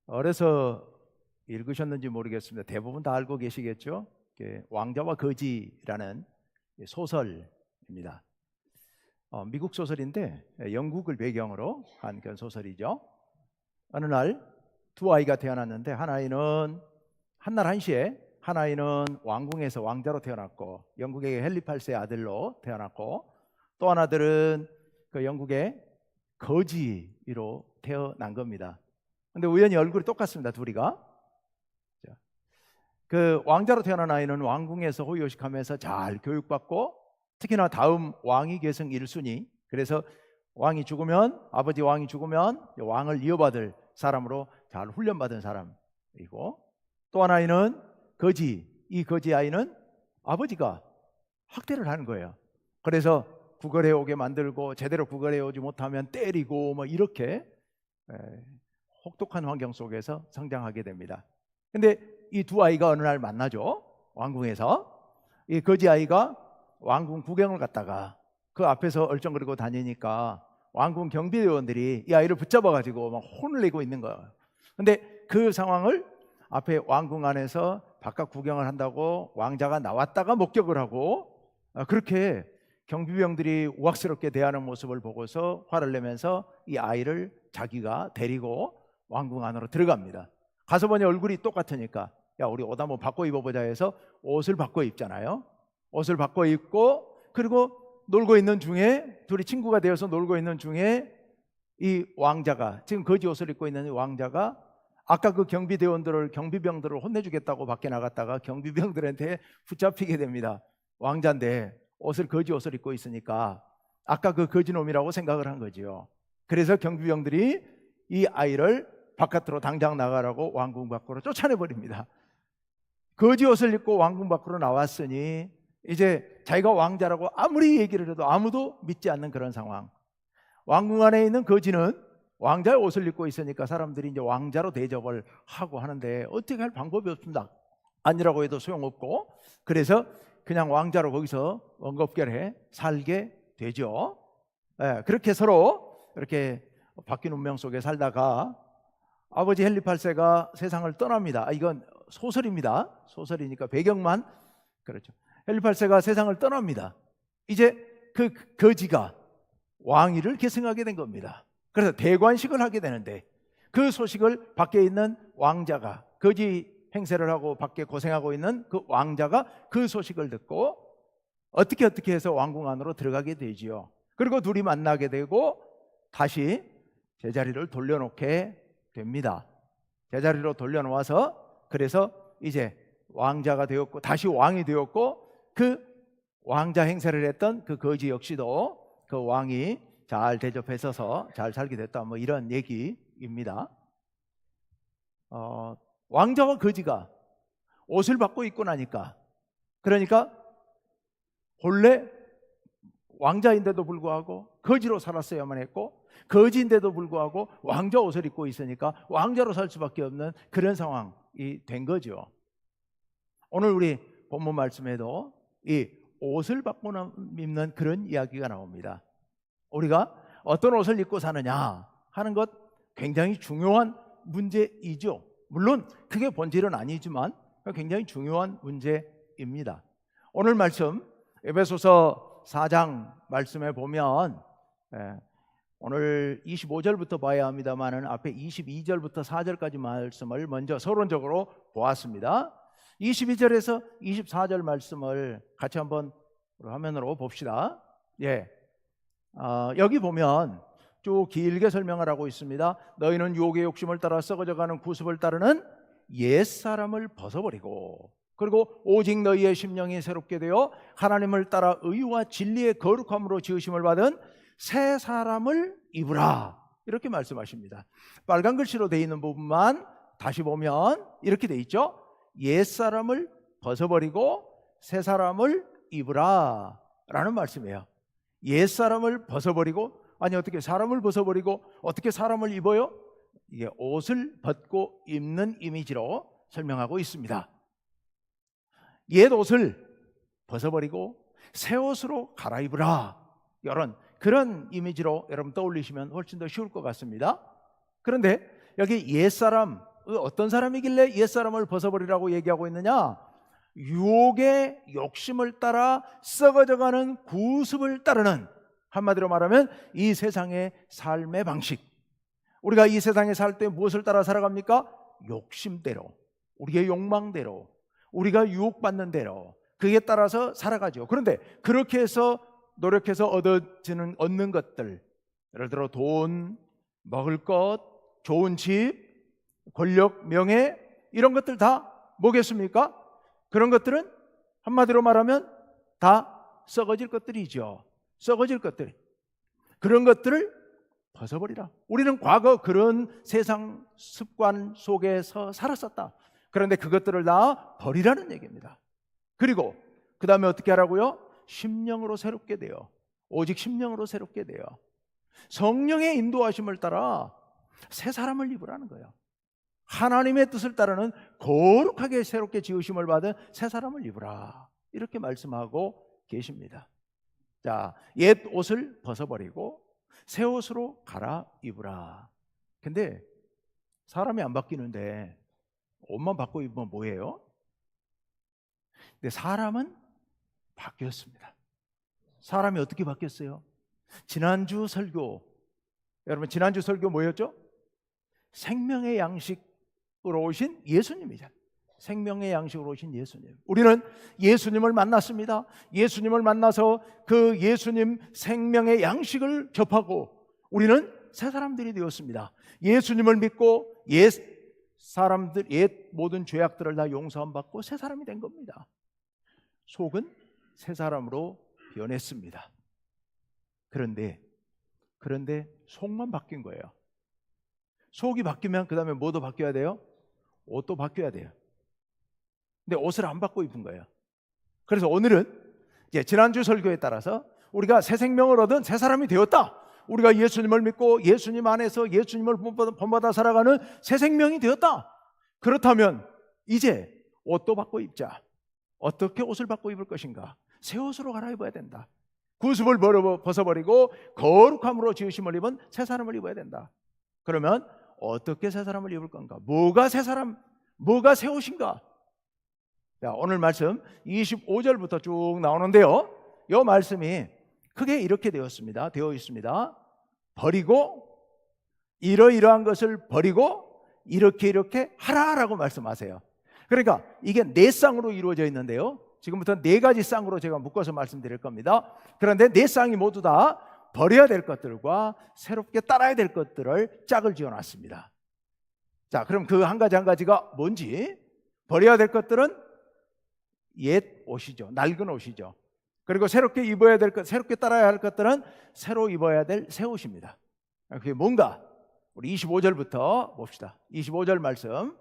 어려서 읽으셨는지 모르겠습니다. 대부분 다 알고 계시겠죠? 왕자와 거지라는 소설입니다. 미국 소설인데 영국을 배경으로 한 그런 소설이죠. 어느 날 두 아이가 태어났는데 한 아이는 한날 한시에 한 아이는 왕궁에서 왕자로 태어났고 영국의 헨리 8세의 아들로 태어났고 또 한 아들은 그 영국의 거지로 태어난 겁니다. 근데 우연히 얼굴이 똑같습니다. 둘이가. 그 왕자로 태어난 아이는 왕궁에서 호의호식하면서 잘 교육받고 특히나 다음 왕위 계승 1순위, 그래서 왕이 죽으면 아버지 왕이 죽으면 왕을 이어받을 사람으로 잘 훈련받은 사람이고, 또 하나는 거지. 이 거지 아이는 아버지가 학대를 하는 거예요. 그래서 구걸해 오게 만들고 제대로 구걸해 오지 못하면 때리고 뭐 이렇게 혹독한 환경 속에서 성장하게 됩니다. 근데 이 두 아이가 어느 날 만나죠. 왕궁에서. 이 거지 아이가 왕궁 구경을 갔다가 그 앞에서 얼쩡거리고 다니니까 왕궁 경비대원들이 이 아이를 붙잡아 가지고 막 혼을 내고 있는 거예요. 근데 그 상황을 앞에 왕궁 안에서 바깥 구경을 한다고 왕자가 나왔다가 목격을 하고, 그렇게 경비병들이 우악스럽게 대하는 모습을 보고서 화를 내면서 이 아이를 자기가 데리고 왕궁 안으로 들어갑니다. 가서 보니 얼굴이 똑같으니까 야 우리 옷 한번 바꿔 입어보자 해서 옷을 바꿔 입잖아요. 옷을 바꿔 입고 그리고 놀고 있는 중에, 둘이 친구가 되어서 놀고 있는 중에 이 왕자가, 지금 거지 옷을 입고 있는 이 왕자가 아까 그 경비병들을 혼내주겠다고 밖에 나갔다가 경비병들한테 붙잡히게 됩니다. 왕자인데 거지 옷을 입고 있으니까 아까 그 거지놈이라고 생각을 한 거지요. 그래서 경비병들이 이 아이를 바깥으로 당장 나가라고 왕궁 밖으로 쫓아내버립니다. 거지 옷을 입고 왕궁 밖으로 나왔으니 이제 자기가 왕자라고 아무리 얘기를 해도 아무도 믿지 않는 그런 상황. 왕궁 안에 있는 거지는 왕자의 옷을 입고 있으니까 사람들이 이제 왕자로 대접을 하고 하는데 어떻게 할 방법이 없습니다. 아니라고 해도 소용없고, 그래서 그냥 왕자로 거기서 엉겁결에 살게 되죠. 그렇게 서로 이렇게 바뀐 운명 속에 살다가 아버지 헨리 8세가 세상을 떠납니다. 이건 소설입니다. 소설이니까 배경만 그렇죠. 헨리 8세가 세상을 떠납니다. 이제 그 거지가 왕위를 계승하게 된 겁니다. 그래서 대관식을 하게 되는데 그 소식을 밖에 있는 왕자가, 거지 행세를 하고 밖에 고생하고 있는 그 왕자가 그 소식을 듣고 어떻게 해서 왕궁 안으로 들어가게 되지요. 그리고 둘이 만나게 되고 다시 제자리를 돌려놓게 됩니다. 제자리로 돌려놓아서 그래서 이제 왕자가 되었고 다시 왕이 되었고, 그 왕자 행세를 했던 그 거지 역시도 그 왕이 잘 대접해서 잘 살게 됐다, 뭐 이런 얘기입니다. 왕자와 거지가 옷을 바꿔 입고 나니까, 그러니까 본래 왕자인데도 불구하고 거지로 살았어야만 했고, 거지인데도 불구하고 왕자 옷을 입고 있으니까 왕자로 살 수밖에 없는 그런 상황이 된 거죠. 오늘 우리 본문 말씀에도 이 옷을 바꿔 입는 그런 이야기가 나옵니다. 우리가 어떤 옷을 입고 사느냐 하는 것 굉장히 중요한 문제이죠. 물론 그게 본질은 아니지만 굉장히 중요한 문제입니다. 오늘 말씀 에베소서 4장 말씀에 보면 오늘 25절부터 봐야 합니다만은 앞에 22절부터 4절까지 말씀을 먼저 서론적으로 보았습니다. 22절에서 24절 말씀을 같이 한번 화면으로 봅시다. 여기 보면 쭉 길게 설명을 하고 있습니다. 너희는 유혹의 욕심을 따라 썩어져가는 구습을 따르는 옛사람을 벗어버리고, 그리고 오직 너희의 심령이 새롭게 되어 하나님을 따라 의와 진리의 거룩함으로 지으심을 받은 새 사람을 입으라, 이렇게 말씀하십니다. 빨간 글씨로 되어 있는 부분만 다시 보면 이렇게 되어 있죠. 옛사람을 벗어버리고 새 사람을 입으라 라는 말씀이에요. 옛사람을 벗어버리고, 아니 어떻게 사람을 벗어버리고 어떻게 사람을 입어요? 이게 옷을 벗고 입는 이미지로 설명하고 있습니다. 옛 옷을 벗어버리고 새 옷으로 갈아입으라, 이런 그런 이미지로 여러분 떠올리시면 훨씬 더 쉬울 것 같습니다. 그런데 여기 옛사람, 어떤 사람이길래 옛사람을 벗어버리라고 얘기하고 있느냐? 유혹의 욕심을 따라 썩어져가는 구습을 따르는, 한마디로 말하면 이 세상의 삶의 방식. 우리가 이 세상에 살 때 무엇을 따라 살아갑니까? 욕심대로, 우리의 욕망대로, 우리가 유혹받는 대로, 그에 따라서 살아가죠. 그런데 그렇게 해서 노력해서 얻는 것들, 예를 들어 돈, 먹을 것, 좋은 집, 권력, 명예, 이런 것들 다 뭐겠습니까? 그런 것들은 한마디로 말하면 다 썩어질 것들이죠. 썩어질 것들. 그런 것들을 벗어버리라. 우리는 과거 그런 세상 습관 속에서 살았었다. 그런데 그것들을 다 버리라는 얘기입니다. 그리고 그 다음에 어떻게 하라고요? 심령으로 새롭게 돼요. 오직 심령으로 새롭게 돼요. 성령의 인도하심을 따라 새 사람을 입으라는 거예요. 하나님의 뜻을 따르는 거룩하게 새롭게 지으심을 받은 새 사람을 입으라, 이렇게 말씀하고 계십니다. 자, 옛 옷을 벗어버리고 새 옷으로 갈아입으라. 근데 사람이 안 바뀌는데 옷만 바꿔 입으면 뭐예요? 근데 사람은 바뀌었습니다. 사람이 어떻게 바뀌었어요? 지난주 설교, 여러분 지난주 설교 뭐였죠? 생명의 양식으로 오신 예수님이잖아요. 생명의 양식으로 오신 예수님. 우리는 예수님을 만났습니다. 예수님을 만나서 그 예수님 생명의 양식을 접하고 우리는 새 사람들이 되었습니다. 예수님을 믿고 옛 모든 죄악들을 다 용서함 받고 새 사람이 된 겁니다. 속은 새 사람으로 변했습니다. 그런데 속만 바뀐 거예요. 속이 바뀌면 그 다음에 뭐도 바뀌어야 돼요? 옷도 바뀌어야 돼요. 근데 옷을 안 바꿔 입은 거예요. 그래서 오늘은 이제 지난주 설교에 따라서 우리가 새 생명을 얻은 새 사람이 되었다. 우리가 예수님을 믿고 예수님 안에서 예수님을 본받아 살아가는 새 생명이 되었다. 그렇다면 이제 옷도 바꿔 입자. 어떻게 옷을 바꿔 입을 것인가? 새 옷으로 갈아입어야 된다. 구습을 벗어버리고 거룩함으로 지으심을 입은 새 사람을 입어야 된다. 그러면 어떻게 새 사람을 입을 건가? 뭐가 새 사람, 뭐가 새 옷인가? 자, 오늘 말씀 25절부터 쭉 나오는데요, 이 말씀이 크게 이렇게 되어 있습니다. 버리고 이러이러한 것을 버리고 이렇게 하라라고 말씀하세요. 그러니까 이게 네 쌍으로 이루어져 있는데요, 지금부터 네 가지 쌍으로 제가 묶어서 말씀드릴 겁니다. 그런데 네 쌍이 모두 다 버려야 될 것들과 새롭게 따라야 될 것들을 짝을 지어놨습니다. 자, 그럼 그 한 가지 한 가지가 뭔지. 버려야 될 것들은 옛 옷이죠. 낡은 옷이죠. 그리고 새롭게 입어야 될 것, 새롭게 따라야 할 것들은 새로 입어야 될 새 옷입니다. 그게 뭔가? 우리 25절부터 봅시다. 25절 말씀.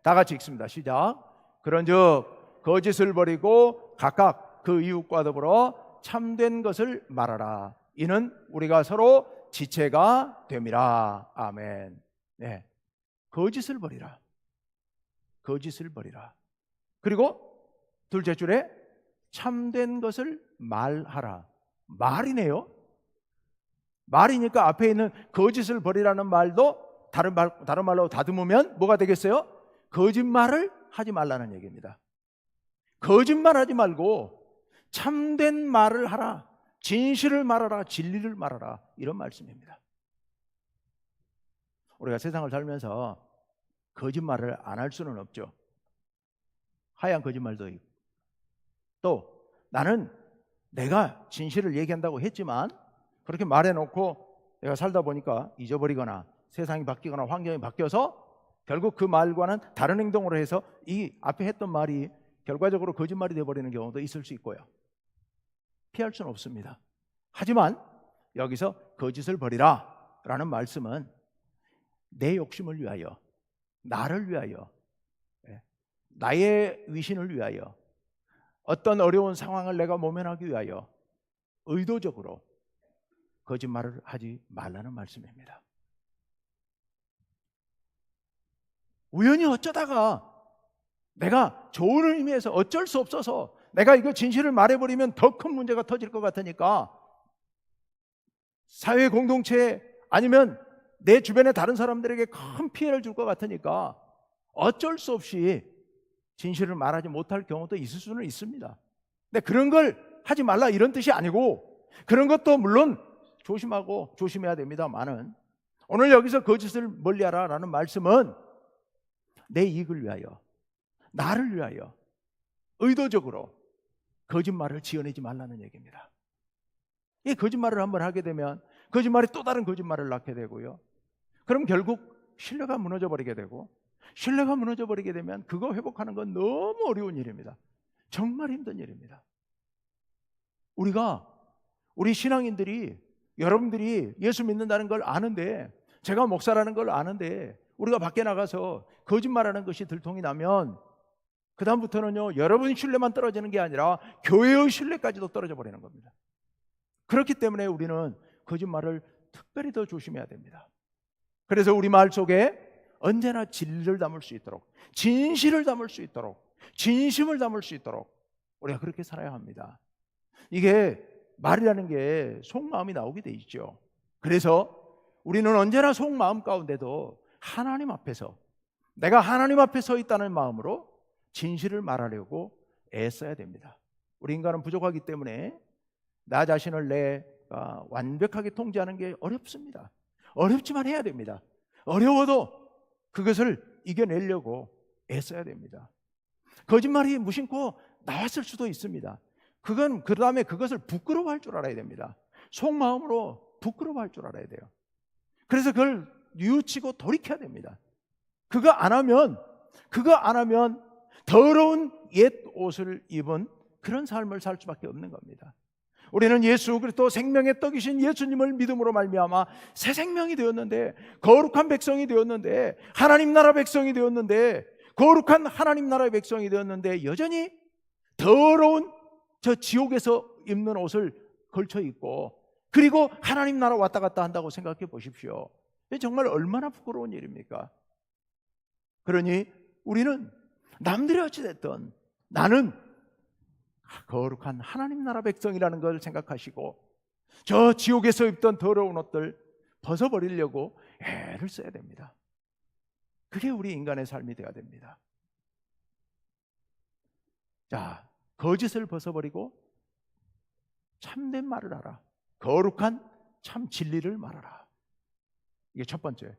다 같이 읽습니다. 시작. 그런즉 거짓을 버리고 각각 그 이웃과 더불어 참된 것을 말하라. 이는 우리가 서로 지체가 됨이라. 아멘. 거짓을 버리라. 거짓을 버리라. 그리고 둘째 줄에 참된 것을 말하라. 말이네요. 말이니까 앞에 있는 거짓을 버리라는 말도 다른 말로 다듬으면 뭐가 되겠어요? 거짓말을 하지 말라는 얘기입니다. 거짓말하지 말고 참된 말을 하라. 진실을 말하라. 진리를 말하라. 이런 말씀입니다. 우리가 세상을 살면서 거짓말을 안 할 수는 없죠. 하얀 거짓말도 있고, 또 나는 내가 진실을 얘기한다고 했지만 그렇게 말해놓고 내가 살다 보니까 잊어버리거나 세상이 바뀌거나 환경이 바뀌어서 결국 그 말과는 다른 행동으로 해서 이 앞에 했던 말이 결과적으로 거짓말이 되어버리는 경우도 있을 수 있고요. 피할 수는 없습니다. 하지만 여기서 거짓을 버리라 라는 말씀은 내 욕심을 위하여, 나를 위하여, 나의 위신을 위하여, 어떤 어려운 상황을 내가 모면하기 위하여 의도적으로 거짓말을 하지 말라는 말씀입니다. 우연히 어쩌다가 내가 좋은 의미에서 어쩔 수 없어서 내가 이거 진실을 말해버리면 더 큰 문제가 터질 것 같으니까 사회 공동체 아니면 내 주변의 다른 사람들에게 큰 피해를 줄 것 같으니까 어쩔 수 없이 진실을 말하지 못할 경우도 있을 수는 있습니다. 근데 그런 걸 하지 말라 이런 뜻이 아니고, 그런 것도 물론 조심하고 조심해야 됩니다만은, 오늘 여기서 거짓을 멀리하라 라는 말씀은 내 이익을 위하여, 나를 위하여 의도적으로 거짓말을 지어내지 말라는 얘기입니다. 이 거짓말을 한번 하게 되면 거짓말이 또 다른 거짓말을 낳게 되고요, 그럼 결국 신뢰가 무너져 버리게 되고, 신뢰가 무너져 버리게 되면 그거 회복하는 건 너무 어려운 일입니다. 정말 힘든 일입니다. 우리 신앙인들이, 여러분들이 예수 믿는다는 걸 아는데, 제가 목사라는 걸 아는데 우리가 밖에 나가서 거짓말하는 것이 들통이 나면 그 다음부터는요, 여러분 신뢰만 떨어지는 게 아니라 교회의 신뢰까지도 떨어져 버리는 겁니다. 그렇기 때문에 우리는 거짓말을 특별히 더 조심해야 됩니다. 그래서 우리 말 속에 언제나 진리를 담을 수 있도록, 진실을 담을 수 있도록, 진심을 담을 수 있도록 우리가 그렇게 살아야 합니다. 이게 말이라는 게 속마음이 나오게 돼 있죠. 그래서 우리는 언제나 속마음 가운데도 하나님 앞에서, 내가 하나님 앞에 서 있다는 마음으로 진실을 말하려고 애써야 됩니다. 우리 인간은 부족하기 때문에 나 자신을 내가 완벽하게 통제하는 게 어렵습니다. 어렵지만 해야 됩니다. 어려워도 그것을 이겨내려고 애써야 됩니다. 거짓말이 무심코 나왔을 수도 있습니다. 그건 그 다음에 그것을 부끄러워할 줄 알아야 됩니다. 속마음으로 부끄러워할 줄 알아야 돼요. 그래서 그걸 뉘우치고 돌이켜야 됩니다. 그거 안 하면 더러운 옛 옷을 입은 그런 삶을 살 수밖에 없는 겁니다. 우리는 예수 그리스도 생명의 떡이신 예수님을 믿음으로 말미암아 새 생명이 되었는데, 거룩한 백성이 되었는데, 하나님 나라 백성이 되었는데, 거룩한 하나님 나라의 백성이 되었는데 여전히 더러운 저 지옥에서 입는 옷을 걸쳐 입고, 그리고 하나님 나라 왔다 갔다 한다고 생각해 보십시오. 정말 얼마나 부끄러운 일입니까? 그러니 우리는 남들이 어찌됐든 나는 거룩한 하나님 나라 백성이라는 걸 생각하시고, 저 지옥에서 입던 더러운 옷들 벗어버리려고 애를 써야 됩니다. 그게 우리 인간의 삶이 되어야 됩니다. 자, 거짓을 벗어버리고 참된 말을 하라. 거룩한 참 진리를 말하라. 이게 첫 번째.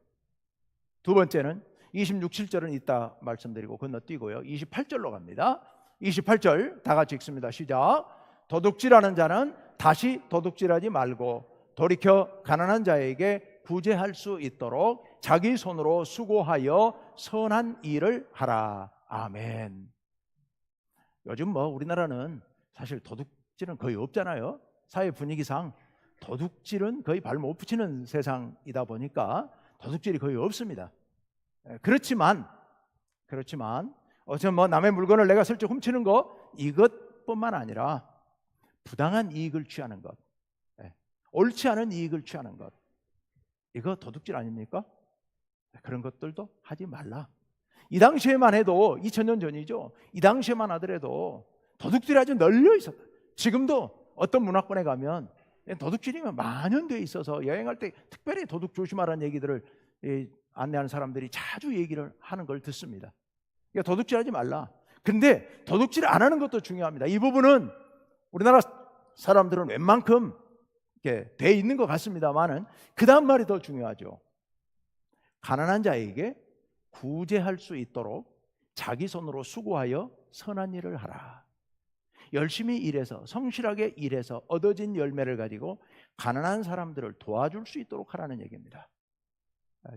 두 번째는 26, 7절은 이따 말씀드리고 건너뛰고요, 28절로 갑니다. 28절 다 같이 읽습니다. 시작. 도둑질하는 자는 다시 도둑질하지 말고 돌이켜 가난한 자에게 구제할 수 있도록 자기 손으로 수고하여 선한 일을 하라. 아멘. 요즘 우리나라는 사실 도둑질은 거의 없잖아요. 사회 분위기상 도둑질은 거의 발 못 붙이는 세상이다 보니까 도둑질이 거의 없습니다. 그렇지만 어제 남의 물건을 내가 슬쩍 훔치는 거, 이것뿐만 아니라 부당한 이익을 취하는 것, 옳지 않은 이익을 취하는 것, 이거 도둑질 아닙니까? 그런 것들도 하지 말라. 이 당시에만 해도 2000년 전이죠. 이 당시에만 하더라도 도둑질이 아주 널려 있었다. 지금도 어떤 문화권에 가면 도둑질이면 만연되어 있어서 여행할 때 특별히 도둑 조심하라는 얘기들을 안내하는 사람들이 자주 얘기를 하는 걸 듣습니다. 그러니까 도둑질하지 말라. 근데 도둑질 안 하는 것도 중요합니다. 이 부분은 우리나라 사람들은 웬만큼 이렇게 돼 있는 것 같습니다만은 그 다음 말이 더 중요하죠. 가난한 자에게 구제할 수 있도록 자기 손으로 수고하여 선한 일을 하라. 열심히 일해서, 성실하게 일해서 얻어진 열매를 가지고 가난한 사람들을 도와줄 수 있도록 하라는 얘기입니다.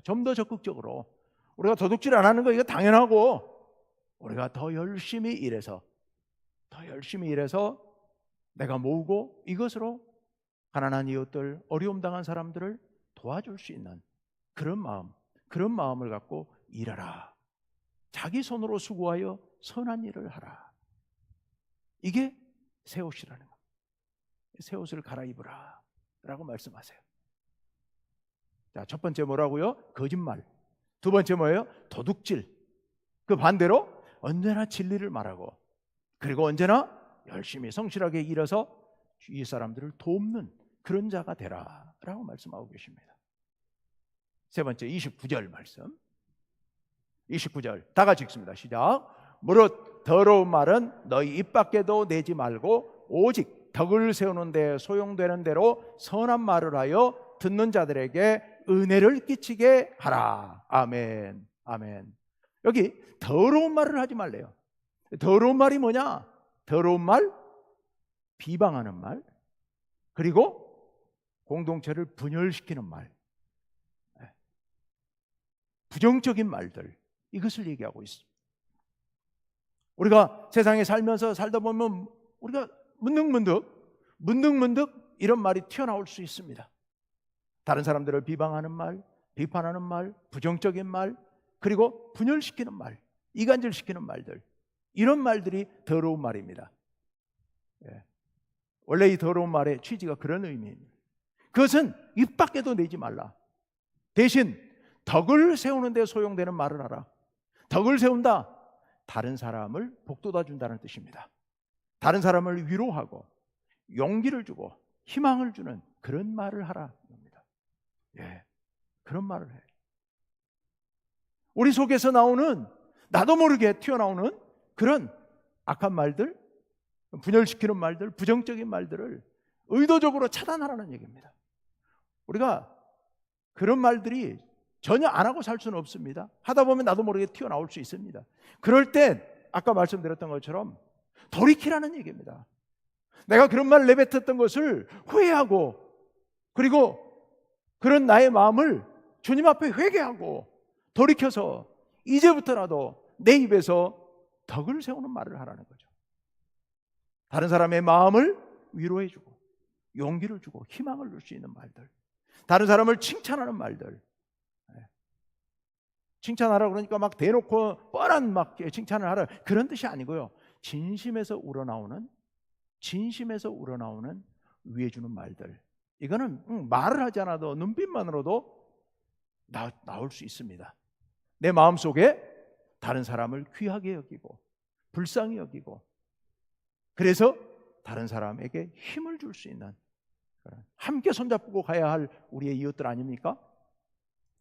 좀 더 적극적으로, 우리가 도둑질 안 하는 거 이거 당연하고, 우리가 더 열심히 일해서 내가 모으고 이것으로 가난한 이웃들, 어려움 당한 사람들을 도와줄 수 있는 그런 마음을 갖고 일하라. 자기 손으로 수고하여 선한 일을 하라. 이게 새 옷이라는 거. 새 옷을 갈아입으라 라고 말씀하세요. 자, 첫 번째 뭐라고요? 거짓말. 두 번째 뭐예요? 도둑질. 그 반대로 언제나 진리를 말하고, 그리고 언제나 열심히 성실하게 일해서 주위 사람들을 돕는 그런 자가 되라 라고 말씀하고 계십니다. 세 번째 29절 말씀. 29절 다 같이 읽습니다. 시작. 무릇 더러운 말은 너희 입 밖에도 내지 말고 오직 덕을 세우는 데 소용되는 대로 선한 말을 하여 듣는 자들에게 은혜를 끼치게 하라. 아멘. 아멘. 여기 더러운 말을 하지 말래요. 더러운 말이 뭐냐? 더러운 말, 비방하는 말, 그리고 공동체를 분열시키는 말, 부정적인 말들, 이것을 얘기하고 있습니다. 우리가 세상에 살다 보면 우리가 문득문득 이런 말이 튀어나올 수 있습니다. 다른 사람들을 비방하는 말, 비판하는 말, 부정적인 말, 그리고 분열시키는 말, 이간질시키는 말들, 이런 말들이 더러운 말입니다. 원래 이 더러운 말의 취지가 그런 의미입니다. 그것은 입 밖에도 내지 말라. 대신 덕을 세우는 데 소용되는 말을 하라. 덕을 세운다, 다른 사람을 복돋아 준다는 뜻입니다. 다른 사람을 위로하고 용기를 주고 희망을 주는 그런 말을 하라. 그런 말을 해. 우리 속에서 나오는, 나도 모르게 튀어나오는 그런 악한 말들, 분열시키는 말들, 부정적인 말들을 의도적으로 차단하라는 얘기입니다. 우리가 그런 말들이 전혀 안 하고 살 수는 없습니다. 하다 보면 나도 모르게 튀어나올 수 있습니다. 그럴 때 아까 말씀드렸던 것처럼 돌이키라는 얘기입니다. 내가 그런 말을 내뱉었던 것을 후회하고, 그리고 그런 나의 마음을 주님 앞에 회개하고 돌이켜서 이제부터라도 내 입에서 덕을 세우는 말을 하라는 거죠. 다른 사람의 마음을 위로해주고 용기를 주고 희망을 줄 수 있는 말들, 다른 사람을 칭찬하는 말들. 칭찬하라 그러니까 막 대놓고 뻔한 막 칭찬을 하라, 그런 뜻이 아니고요. 진심에서 우러나오는 위해주는 말들. 이거는 말을 하지 않아도 눈빛만으로도 나올 수 있습니다. 내 마음속에 다른 사람을 귀하게 여기고 불쌍히 여기고, 그래서 다른 사람에게 힘을 줄 수 있는, 함께 손잡고 가야 할 우리의 이웃들 아닙니까?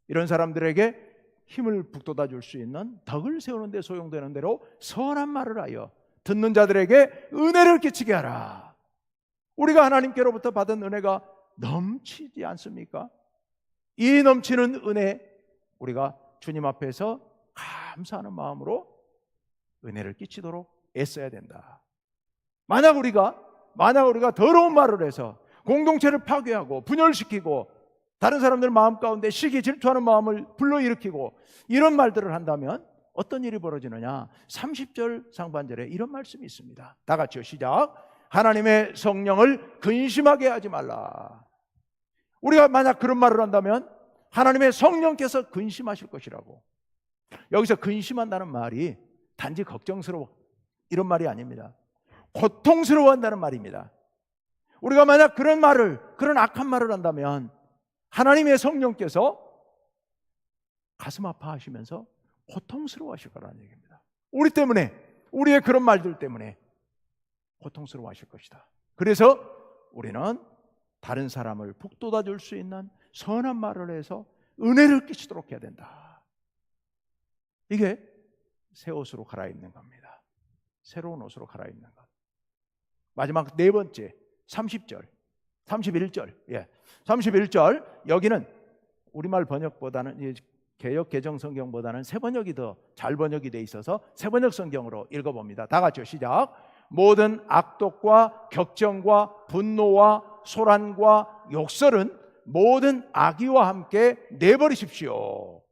이런 사람들에게 힘을 북돋아 줄 수 있는, 덕을 세우는 데 소용되는 대로 선한 말을 하여 듣는 자들에게 은혜를 끼치게 하라. 우리가 하나님께로부터 받은 은혜가 넘치지 않습니까? 이 넘치는 은혜, 우리가 주님 앞에서 감사하는 마음으로 은혜를 끼치도록 애써야 된다. 만약 우리가 더러운 말을 해서 공동체를 파괴하고 분열시키고 다른 사람들 마음 가운데 시기 질투하는 마음을 불러일으키고 이런 말들을 한다면 어떤 일이 벌어지느냐? 30절 상반절에 이런 말씀이 있습니다. 다 같이요, 시작. 하나님의 성령을 근심하게 하지 말라. 우리가 만약 그런 말을 한다면 하나님의 성령께서 근심하실 것이라고. 여기서 근심한다는 말이 단지 걱정스러워, 이런 말이 아닙니다. 고통스러워한다는 말입니다. 우리가 만약 그런 악한 말을 한다면 하나님의 성령께서 가슴 아파하시면서 고통스러워하실 거라는 얘기입니다. 우리 때문에, 우리의 그런 말들 때문에 고통스러워하실 것이다. 그래서 우리는 다른 사람을 북돋아 줄 수 있는 선한 말을 해서 은혜를 끼치도록 해야 된다. 이게 새 옷으로 갈아입는 겁니다. 새로운 옷으로 갈아입는 것. 마지막 네 번째 30절 31절 31절, 여기는 우리말 번역보다는 개역 개정 성경보다는 새 번역이 더 잘 번역이 돼 있어서 새 번역 성경으로 읽어봅니다. 다 같이요, 시작. 모든 악독과 격정과 분노와 소란과 욕설은 모든 악의와 함께 내버리십시오.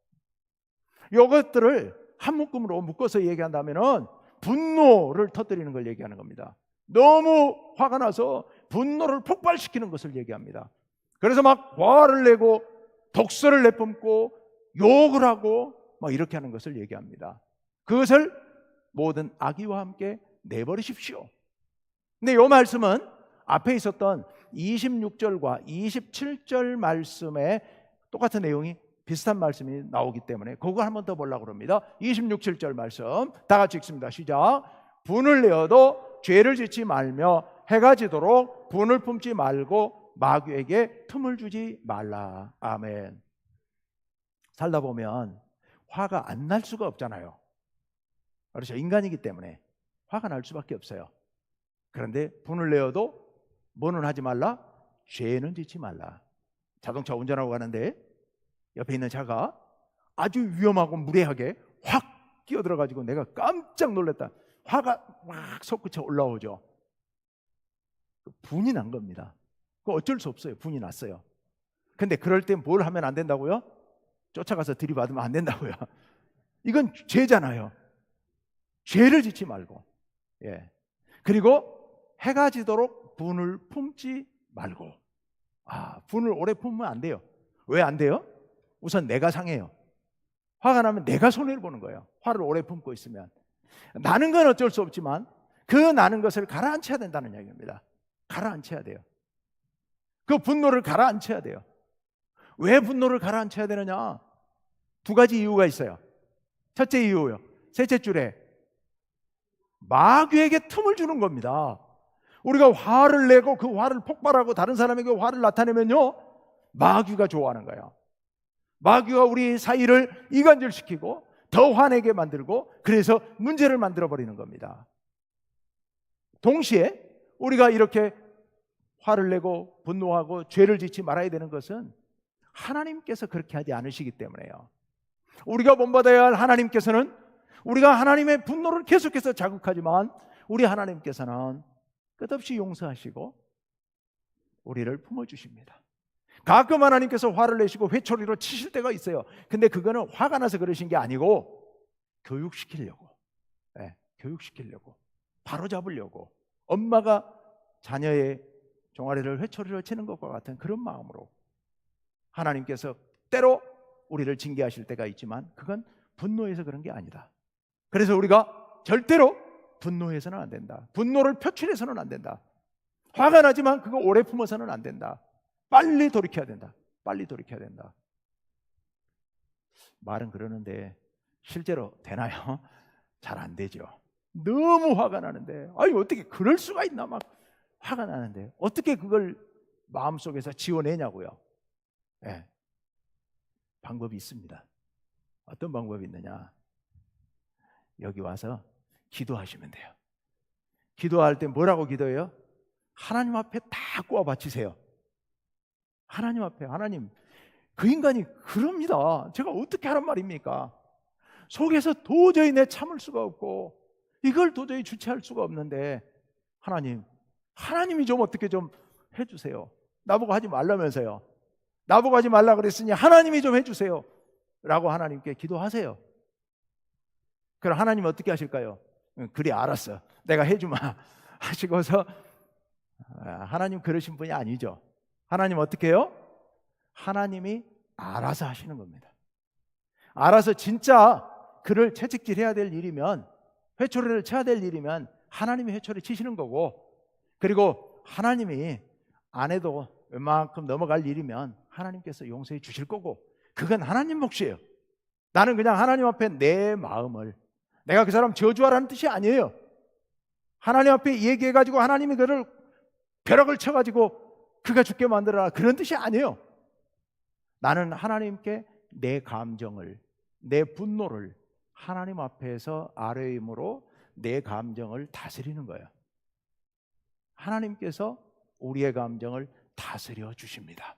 이것들을 한 묶음으로 묶어서 얘기한다면은 분노를 터뜨리는 걸 얘기하는 겁니다. 너무 화가 나서 분노를 폭발시키는 것을 얘기합니다. 그래서 막 화를 내고 독설을 내뿜고 욕을 하고 막 이렇게 하는 것을 얘기합니다. 그것을 모든 악의와 함께 내버리십시오. 근데 이 말씀은 앞에 있었던 26절과 27절 말씀에 똑같은 내용이, 비슷한 말씀이 나오기 때문에 그거 한 번 더 보려고 합니다. 26, 7절 말씀 다 같이 읽습니다. 시작. 분을 내어도 죄를 짓지 말며 해가 지도록 분을 품지 말고 마귀에게 틈을 주지 말라. 아멘. 살다 보면 화가 안 날 수가 없잖아요. 그렇죠. 인간이기 때문에 화가 날 수밖에 없어요. 그런데 분을 내어도 뭐는 하지 말라? 죄는 짓지 말라. 자동차 운전하고 가는데 옆에 있는 차가 아주 위험하고 무례하게 확 끼어들어가지고 내가 깜짝 놀랐다. 화가 막 솟구쳐 올라오죠. 분이 난 겁니다. 그거 어쩔 수 없어요. 분이 났어요. 근데 그럴 땐 뭘 하면 안 된다고요? 쫓아가서 들이받으면 안 된다고요. 이건 죄잖아요. 죄를 짓지 말고. 예. 그리고 해가 지도록 분을 품지 말고. 분을 오래 품으면 안 돼요. 왜 안 돼요? 우선 내가 상해요. 화가 나면 내가 손해를 보는 거예요. 화를 오래 품고 있으면. 나는 건 어쩔 수 없지만 그 나는 것을 가라앉혀야 된다는 얘기입니다. 가라앉혀야 돼요. 그 분노를 가라앉혀야 돼요. 왜 분노를 가라앉혀야 되느냐? 두 가지 이유가 있어요. 첫째 이유요. 셋째 줄에 마귀에게 틈을 주는 겁니다. 우리가 화를 내고 그 화를 폭발하고 다른 사람에게 화를 나타내면요, 마귀가 좋아하는 거예요. 마귀가 우리 사이를 이간질시키고 더 화내게 만들고 그래서 문제를 만들어버리는 겁니다. 동시에 우리가 이렇게 화를 내고 분노하고 죄를 짓지 말아야 되는 것은 하나님께서 그렇게 하지 않으시기 때문에요. 우리가 본받아야 할 하나님께서는 우리가 하나님의 분노를 계속해서 자극하지만 우리 하나님께서는 끝없이 용서하시고 우리를 품어주십니다. 가끔 하나님께서 화를 내시고 회초리로 치실 때가 있어요. 근데 그거는 화가 나서 그러신 게 아니고 교육시키려고, 교육시키려고, 바로잡으려고, 엄마가 자녀의 종아리를 회초리로 치는 것과 같은 그런 마음으로 하나님께서 때로 우리를 징계하실 때가 있지만 그건 분노해서 그런 게 아니다. 그래서 우리가 절대로 분노해서는 안 된다. 분노를 표출해서는 안 된다. 화가 나지만 그거 오래 품어서는 안 된다. 빨리 돌이켜야 된다. 빨리 돌이켜야 된다. 말은 그러는데 실제로 되나요? 잘 안 되죠. 너무 화가 나는데 어떻게 그럴 수가 있나 막 화가 나는데 어떻게 그걸 마음속에서 지워내냐고요. 방법이 있습니다. 어떤 방법이 있느냐? 여기 와서 기도하시면 돼요. 기도할 때 뭐라고 기도해요? 하나님 앞에 다 꼬아 바치세요. 하나님 앞에, 하나님, 그 인간이 그럽니다. 제가 어떻게 하란 말입니까? 속에서 도저히 내 참을 수가 없고 이걸 도저히 주체할 수가 없는데 하나님이 좀 어떻게 좀 해주세요. 나보고 하지 말라면서요. 나보고 하지 말라 그랬으니 하나님이 좀 해주세요 라고 하나님께 기도하세요. 그럼 하나님 어떻게 하실까요? 그래 알았어, 내가 해주마 하시고서 하나님 그러신 분이 아니죠. 하나님 어떻게 해요? 하나님이 알아서 하시는 겁니다. 알아서 진짜 그를 채찍질해야 될 일이면, 회초리를 쳐야 될 일이면 하나님이 회초리 치시는 거고, 그리고 하나님이 안 해도 웬만큼 넘어갈 일이면 하나님께서 용서해 주실 거고, 그건 하나님 몫이에요. 나는 그냥 하나님 앞에 내 마음을, 내가 그 사람 저주하라는 뜻이 아니에요. 하나님 앞에 얘기해가지고 하나님이 그를 벼락을 쳐가지고 그가 죽게 만들어라 그런 뜻이 아니에요. 나는 하나님께 내 감정을, 내 분노를 하나님 앞에서 아뢰임으로 내 감정을 다스리는 거예요. 하나님께서 우리의 감정을 다스려 주십니다.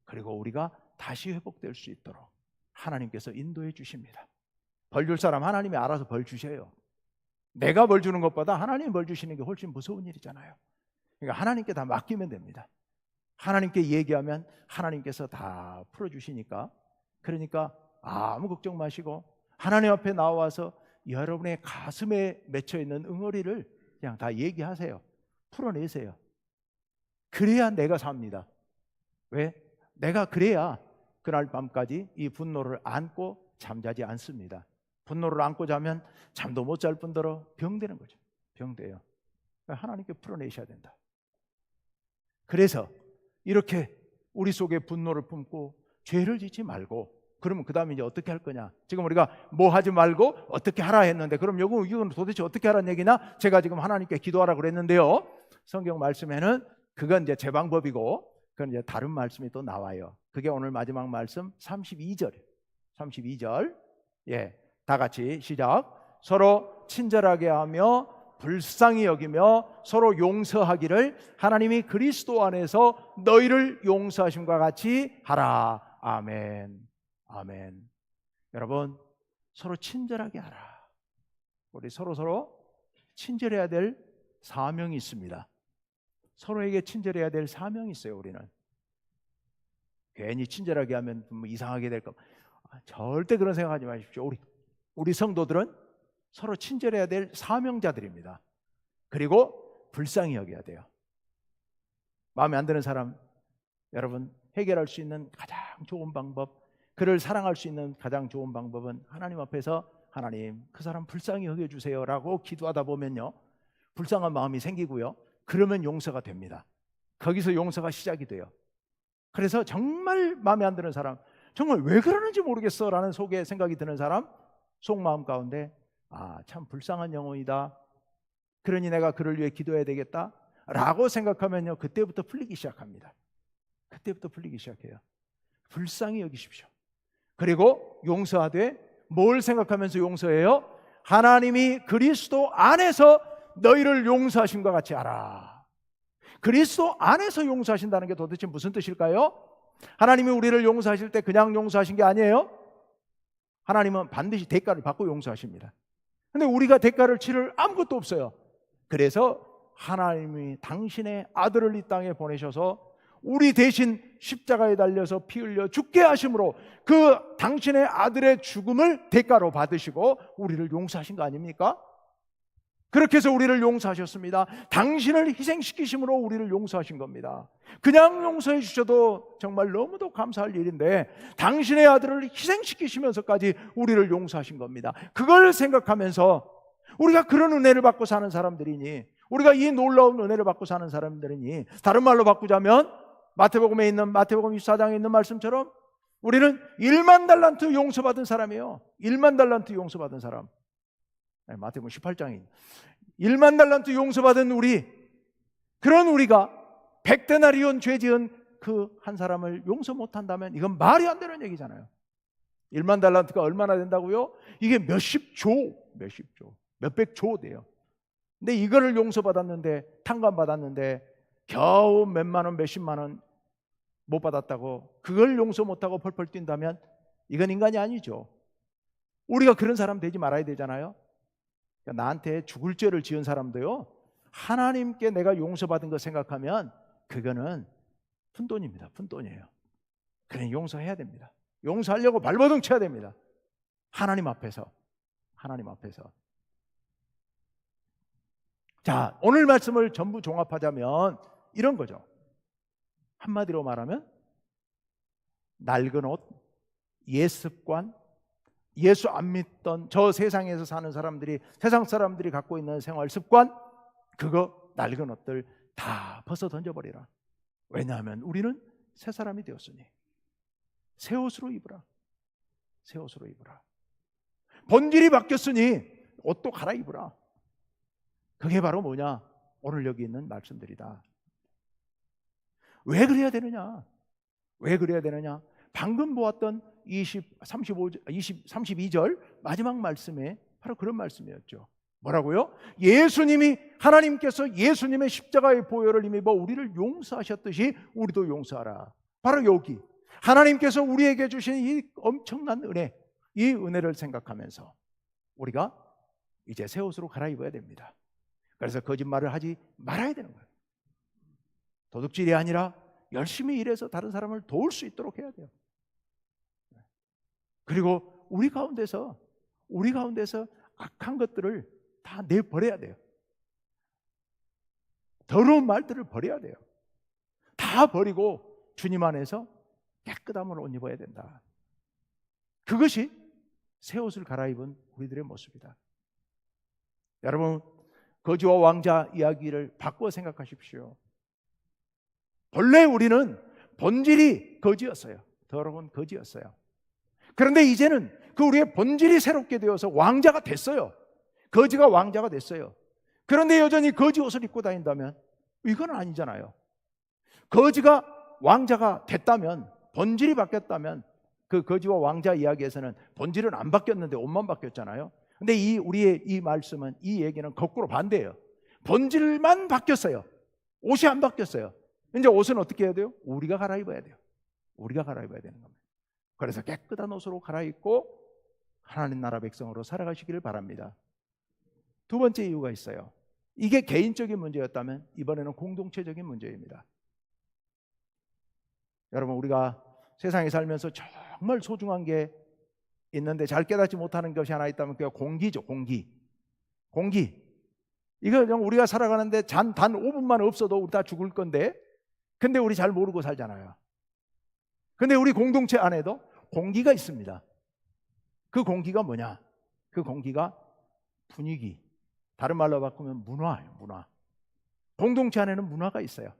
그리고 우리가 다시 회복될 수 있도록 하나님께서 인도해 주십니다. 벌 줄 사람 하나님이 알아서 벌 주셔요. 내가 벌 주는 것보다 하나님이 벌 주시는 게 훨씬 무서운 일이잖아요. 그러니까 하나님께 다 맡기면 됩니다. 하나님께 얘기하면 하나님께서 다 풀어주시니까, 그러니까 아무 걱정 마시고 하나님 앞에 나와서 여러분의 가슴에 맺혀있는 응어리를 그냥 다 얘기하세요. 풀어내세요. 그래야 내가 삽니다. 왜? 내가 그래야 그날 밤까지 이 분노를 안고 잠자지 않습니다. 분노를 안고 자면 잠도 못 잘 뿐더러 병되는 거죠. 병돼요. 하나님께 풀어내셔야 된다. 그래서 이렇게 우리 속에 분노를 품고 죄를 짓지 말고, 그러면 그 다음에 이제 어떻게 할 거냐? 지금 우리가 뭐 하지 말고 어떻게 하라 했는데, 그럼 이건 도대체 어떻게 하라는 얘기냐? 제가 지금 하나님께 기도하라 그랬는데요, 성경 말씀에는 그건 이제 제 방법이고, 그건 이제 다른 말씀이 또 나와요. 그게 오늘 마지막 말씀 32절. 32절. 예, 다 같이 시작. 서로 친절하게 하며 불쌍히 여기며 서로 용서하기를 하나님이 그리스도 안에서 너희를 용서하심과 같이 하라. 아멘. 아멘. 여러분, 서로 친절하게 하라. 우리 서로 친절해야 될 사명이 있습니다. 서로에게 친절해야 될 사명이 있어요. 우리는 괜히 친절하게 하면 뭐 이상하게 될까, 절대 그런 생각하지 마십시오. 우리 성도들은 서로 친절해야 될 사명자들입니다. 그리고 불쌍히 여겨야 돼요. 마음에 안 드는 사람, 여러분, 해결할 수 있는 가장 좋은 방법, 그를 사랑할 수 있는 가장 좋은 방법은 하나님 앞에서 하나님, 그 사람 불쌍히 여겨주세요 라고 기도하다 보면요, 불쌍한 마음이 생기고요, 그러면 용서가 됩니다. 거기서 용서가 시작이 돼요. 그래서 정말 마음에 안 드는 사람, 정말 왜 그러는지 모르겠어 라는 속에 생각이 드는 사람, 속마음 가운데 참 불쌍한 영혼이다, 그러니 내가 그를 위해 기도해야 되겠다 라고 생각하면요, 그때부터 풀리기 시작합니다. 그때부터 풀리기 시작해요. 불쌍히 여기십시오. 그리고 용서하되 뭘 생각하면서 용서해요? 하나님이 그리스도 안에서 너희를 용서하심과 같이 하라. 그리스도 안에서 용서하신다는 게 도대체 무슨 뜻일까요? 하나님이 우리를 용서하실 때 그냥 용서하신 게 아니에요. 하나님은 반드시 대가를 받고 용서하십니다. 근데 우리가 대가를 치를 아무것도 없어요. 그래서 하나님이 당신의 아들을 이 땅에 보내셔서 우리 대신 십자가에 달려서 피 흘려 죽게 하심으로 그 당신의 아들의 죽음을 대가로 받으시고 우리를 용서하신 거 아닙니까? 그렇게 해서 우리를 용서하셨습니다. 당신을 희생시키심으로 우리를 용서하신 겁니다. 그냥 용서해 주셔도 정말 너무도 감사할 일인데 당신의 아들을 희생시키시면서까지 우리를 용서하신 겁니다. 그걸 생각하면서 우리가 그런 은혜를 받고 사는 사람들이니, 우리가 이 놀라운 은혜를 받고 사는 사람들이니, 다른 말로 바꾸자면 마태복음에 있는 마태복음 24장에 있는 말씀처럼 우리는 1만 달란트 용서받은 사람이에요. 1만 달란트 용서받은 사람. 마태복음 18장에 1만 달란트 용서받은 우리, 그런 우리가 100데나리온 죄 지은 그 한 사람을 용서 못한다면 이건 말이 안 되는 얘기잖아요. 1만 달란트가 얼마나 된다고요? 이게 몇십조, 몇백조 돼요. 근데 이거를 용서받았는데, 탕감받았는데 겨우 몇만 원, 몇십만 원 못 받았다고 그걸 용서 못하고 펄펄 뛴다면 이건 인간이 아니죠. 우리가 그런 사람 되지 말아야 되잖아요. 그러니까 나한테 죽을 죄를 지은 사람도요, 하나님께 내가 용서받은 거 생각하면 그거는 푼돈입니다. 푼돈이에요. 그냥 용서해야 됩니다. 용서하려고 발버둥 쳐야 됩니다. 하나님 앞에서. 하나님 앞에서. 자, 오늘 말씀을 전부 종합하자면 이런 거죠. 한마디로 말하면 낡은 옷, 옛 습관, 예수 안 믿던 저 세상에서 사는 사람들이, 세상 사람들이 갖고 있는 생활 습관, 그거 낡은 옷들 다 벗어 던져버리라. 왜냐하면 우리는 새 사람이 되었으니. 새 옷으로 입으라. 새 옷으로 입으라. 본질이 바뀌었으니 옷도 갈아입으라. 그게 바로 뭐냐? 오늘 여기 있는 말씀들이다. 왜 그래야 되느냐? 왜 그래야 되느냐? 방금 보았던 32절 마지막 말씀에 바로 그런 말씀이었죠. 뭐라고요? 예수님이, 하나님께서 예수님의 십자가의 보혈을 힘입어 우리를 용서하셨듯이 우리도 용서하라. 바로 여기 하나님께서 우리에게 주신 이 엄청난 은혜, 이 은혜를 생각하면서 우리가 이제 새 옷으로 갈아입어야 됩니다. 그래서 거짓말을 하지 말아야 되는 거예요. 도둑질이 아니라 열심히 일해서 다른 사람을 도울 수 있도록 해야 돼요. 그리고 우리 가운데서 악한 것들을 다 내버려야 돼요. 더러운 말들을 버려야 돼요. 다 버리고 주님 안에서 깨끗함을 옷 입어야 된다. 그것이 새 옷을 갈아입은 우리들의 모습이다. 여러분, 거지와 왕자 이야기를 바꿔 생각하십시오. 본래 우리는 본질이 거지였어요. 더러운 거지였어요. 그런데 이제는 그 우리의 본질이 새롭게 되어서 왕자가 됐어요. 거지가 왕자가 됐어요. 그런데 여전히 거지 옷을 입고 다닌다면 이건 아니잖아요. 거지가 왕자가 됐다면, 본질이 바뀌었다면 그 거지와 왕자 이야기에서는 본질은 안 바뀌었는데 옷만 바뀌었잖아요. 근데 우리의 이 말씀은, 이 얘기는 거꾸로 반대예요. 본질만 바뀌었어요. 옷이 안 바뀌었어요. 이제 옷은 어떻게 해야 돼요? 우리가 갈아입어야 돼요. 우리가 갈아입어야 되는 겁니다. 그래서 깨끗한 옷으로 갈아입고 하나님 나라 백성으로 살아가시기를 바랍니다. 두 번째 이유가 있어요. 이게 개인적인 문제였다면 이번에는 공동체적인 문제입니다. 여러분, 우리가 세상에 살면서 정말 소중한 게 있는데 잘 깨닫지 못하는 것이 하나 있다면 그게 공기죠. 공기. 이거 우리가 살아가는데 단 5분만 없어도 우리 다 죽을 건데, 근데 우리 잘 모르고 살잖아요. 근데 우리 공동체 안에도 공기가 있습니다. 그 공기가 뭐냐? 그 공기가 분위기. 다른 말로 바꾸면 문화예요. 문화. 공동체 안에는 문화가 있어요.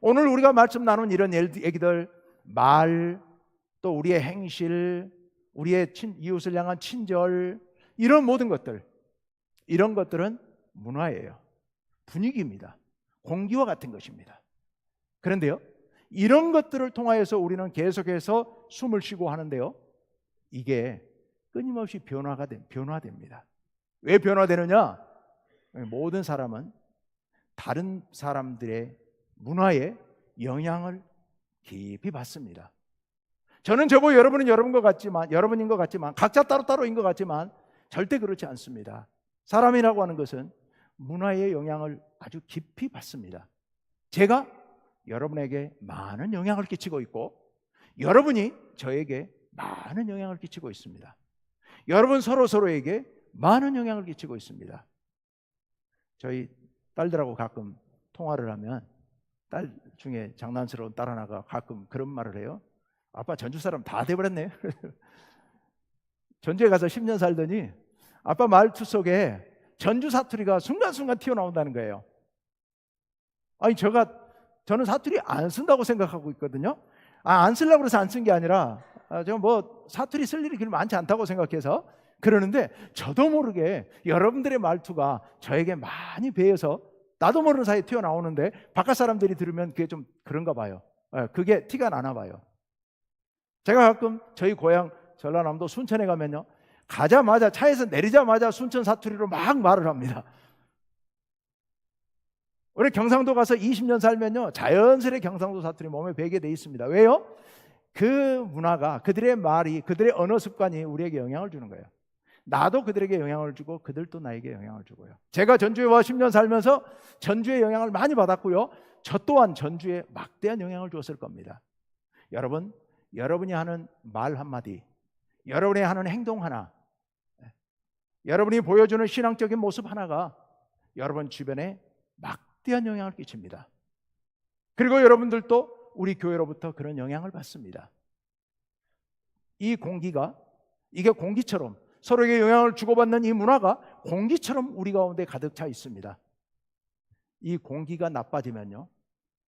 오늘 우리가 말씀 나눈 이런 얘기들, 말, 또 우리의 행실, 우리의 이웃을 향한 친절, 이런 모든 것들, 이런 것들은 문화예요. 분위기입니다. 공기와 같은 것입니다. 그런데요, 이런 것들을 통하여서 우리는 계속해서 숨을 쉬고 하는데요, 이게 끊임없이 변화됩니다. 왜 변화되느냐? 모든 사람은 다른 사람들의 문화에 영향을 깊이 받습니다. 저는 저고 여러분은 여러분인 것 같지만 각자 따로따로인 것 같지만 절대 그렇지 않습니다. 사람이라고 하는 것은 문화의 영향을 아주 깊이 받습니다. 제가 여러분에게 많은 영향을 끼치고 있고 여러분이 저에게 많은 영향을 끼치고 있습니다. 여러분 서로에게 많은 영향을 끼치고 있습니다. 저희 딸들하고 가끔 통화를 하면 딸 중에 장난스러운 딸 하나가 가끔 그런 말을 해요. 아빠 전주 사람 다 돼버렸네. 전주에 가서 10년 살더니 아빠 말투 속에 전주 사투리가 순간순간 튀어나온다는 거예요. 아니 저는 사투리 안 쓴다고 생각하고 있거든요. 안 쓰려고 해서 안 쓴 게 아니라 저 뭐 사투리 쓸 일이 그리 많지 않다고 생각해서 그러는데 저도 모르게 여러분들의 말투가 저에게 많이 배어서 나도 모르는 사이에 튀어나오는데 바깥 사람들이 들으면 그게 좀 그런가 봐요. 그게 티가 나나 봐요. 제가 가끔 저희 고향 전라남도 순천에 가면요, 가자마자 차에서 내리자마자 순천 사투리로 막 말을 합니다. 우리 경상도 가서 20년 살면요, 자연스레 경상도 사투리 몸에 배게 돼 있습니다. 왜요? 그 문화가, 그들의 말이, 그들의 언어 습관이 우리에게 영향을 주는 거예요. 나도 그들에게 영향을 주고 그들도 나에게 영향을 주고요. 제가 전주에 와 10년 살면서 전주의 영향을 많이 받았고요, 저 또한 전주에 막대한 영향을 주었을 겁니다. 여러분이 하는 말 한마디, 여러분이 하는 행동 하나, 여러분이 보여주는 신앙적인 모습 하나가 여러분 주변에 막대한 영향을 끼칩니다. 그리고 여러분들도 우리 교회로부터 그런 영향을 받습니다. 이 공기가, 이게 공기처럼 서로에게 영향을 주고받는 이 문화가 공기처럼 우리 가운데 가득 차 있습니다. 이 공기가 나빠지면요,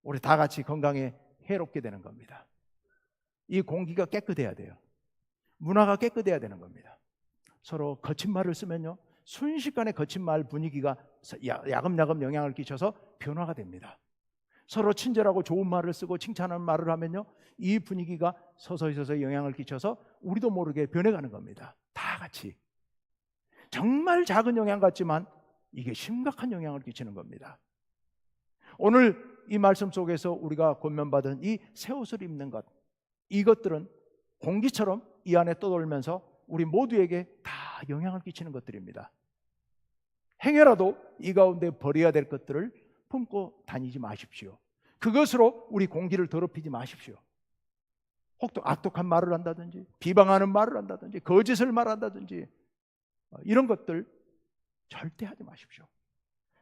우리 다 같이 건강에 해롭게 되는 겁니다. 이 공기가 깨끗해야 돼요. 문화가 깨끗해야 되는 겁니다. 서로 거친 말을 쓰면요, 순식간에 거친 말 분위기가 야금야금 영향을 끼쳐서 변화가 됩니다. 서로 친절하고 좋은 말을 쓰고 칭찬하는 말을 하면요, 이 분위기가 서서히 영향을 끼쳐서 우리도 모르게 변해가는 겁니다. 다 같이. 정말 작은 영향 같지만 이게 심각한 영향을 끼치는 겁니다. 오늘 이 말씀 속에서 우리가 권면받은 이 새 옷을 입는 것, 이것들은 공기처럼 이 안에 떠돌면서 우리 모두에게 다 영향을 끼치는 것들입니다. 행여라도 이 가운데 버려야 될 것들을 품고 다니지 마십시오. 그것으로 우리 공기를 더럽히지 마십시오. 혹 악독한 말을 한다든지, 비방하는 말을 한다든지, 거짓을 말한다든지, 이런 것들 절대 하지 마십시오.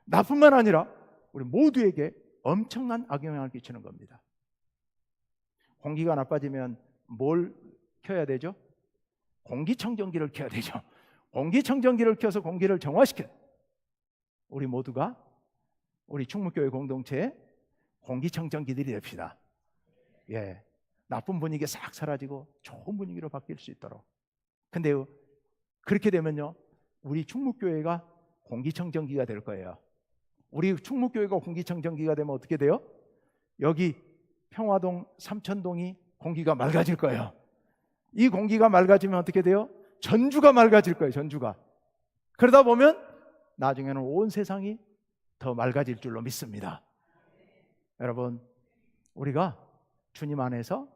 나뿐만 아니라 우리 모두에게 엄청난 악영향을 끼치는 겁니다. 공기가 나빠지면 뭘 켜야 되죠? 공기청정기를 켜야 되죠. 공기청정기를 켜서 공기를 정화시켜. 우리 모두가 우리 충무교회 공동체에 공기청정기들이 됩시다. 예, 나쁜 분위기 싹 사라지고 좋은 분위기로 바뀔 수 있도록. 근데요, 그렇게 되면요, 우리 충무교회가 공기청정기가 될 거예요. 우리 충무교회가 공기청정기가 되면 어떻게 돼요? 여기 평화동, 삼천동이 공기가 맑아질 거예요. 이 공기가 맑아지면 어떻게 돼요? 전주가 맑아질 거예요. 전주가. 그러다 보면 나중에는 온 세상이 더 맑아질 줄로 믿습니다. 여러분, 우리가 주님 안에서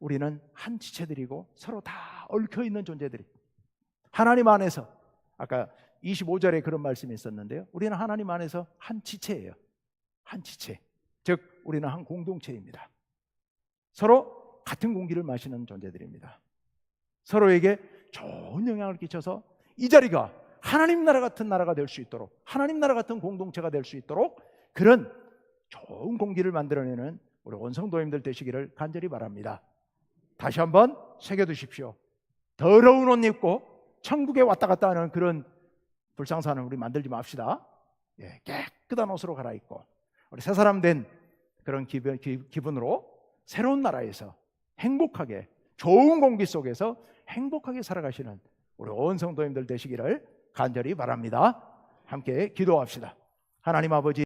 우리는 한 지체들이고 서로 다 얽혀 있는 존재들이, 하나님 안에서, 아까 25절에 그런 말씀이 있었는데요, 우리는 하나님 안에서 한 지체예요. 한 지체. 즉 우리는 한 공동체입니다. 서로 같은 공기를 마시는 존재들입니다. 서로에게 좋은 영향을 끼쳐서 이 자리가 하나님 나라 같은 나라가 될 수 있도록, 하나님 나라 같은 공동체가 될 수 있도록 그런 좋은 공기를 만들어내는 우리 온 성도님들 되시기를 간절히 바랍니다. 다시 한번 새겨두십시오. 더러운 옷 입고 천국에 왔다 갔다 하는 그런 불상사는 우리 만들지 맙시다. 깨끗한 옷으로 갈아입고 우리 새 사람 된 그런 기분으로 새로운 나라에서 행복하게, 좋은 공기 속에서 행복하게 살아가시는 우리 온 성도님들 되시기를 간절히 바랍니다. 함께 기도합시다. 하나님 아버지,